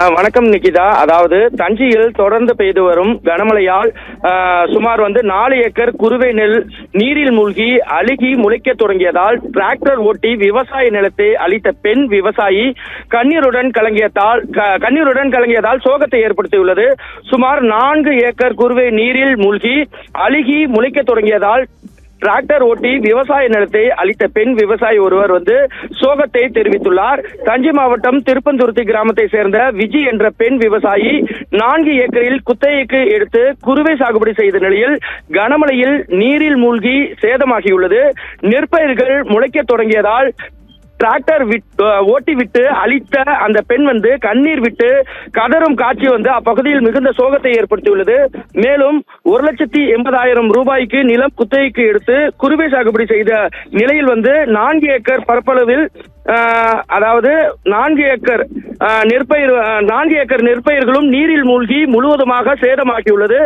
வணக்கம் நிகிதா. அதாவது தஞ்சையில் தொடர்ந்து பெய்து வரும் கனமழையால் சுமார் 4 ஏக்கர் குறுவை நெல் நீரில் மூழ்கி அழுகி முளைக்க தொடங்கியதால் டிராக்டர் ஓட்டி விவசாய நிலத்தை அளித்த பெண் விவசாயி கண்ணீருடன் கலங்கியதால் சோகத்தை ஏற்படுத்தியுள்ளது. சுமார் 4 ஏக்கர் குறுவை நீரில் மூழ்கி அழுகி முளைக்க தொடங்கியதால் டிராக்டர் ஓட்டி விவசாய நிலத்தை அளித்த பெண் விவசாயி ஒருவர் சோகத்தை தெரிவித்துள்ளார். தஞ்சை மாவட்டம் திருப்பந்துருத்தி கிராமத்தை சேர்ந்த விஜி என்ற பெண் விவசாயி 4 ஏக்கரில் குத்தகைக்கு எடுத்து குறுவை சாகுபடி செய்த நிலையில் கனமழையில் நீரில் மூழ்கி சேதமாகியுள்ளது. நெற்பயிர்கள் முளைக்க தொடங்கியதால் டிராக்டர் ஓட்டி விட்டு அழித்த அந்த பெண் கண்ணீர் விட்டு கதறும் காட்சி அப்பகுதியில் மிகுந்த சோகத்தை ஏற்படுத்தியுள்ளது. மேலும் 1,80,000 ரூபாய்க்கு நிலம் குத்தகைக்கு எடுத்து குறுவை சாகுபடி செய்த நிலையில் 4 ஏக்கர் பரப்பளவில் அதாவது 4 ஏக்கர் நெற்பயிர்களும் நீரில் மூழ்கி முழுவதுமாக சேதமாகியுள்ளது.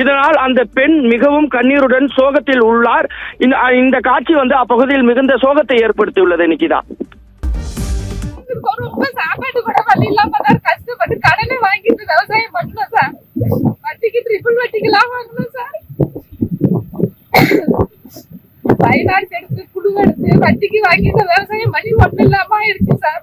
இதனால் அந்த பெண் மிகவும் கண்ணீருடன் சோகத்தில் உள்ளார். இந்த காட்சி அப்பகுதியில் மிகுந்த சோகத்தை ஏற்படுத்தியுள்ளது. நிக்கிதா, ரொம்ப சாப்பாடு கூட வழி இல்லாம தான் கஷ்டப்பட்டு கடனை வாங்கிட்டு விவசாயம் பண்ணணும் சார். வட்டிக்கு ட்ரிபிள் வட்டிக்கெல்லாம் வாங்கணும் சார். ஃபைனான்ஸ் எடுத்து குழு எடுத்து வட்டிக்கு வாங்கிட்டு விவசாயம் பண்ணி ஒன்றும் இல்லாம ஆயிடுச்சு சார்.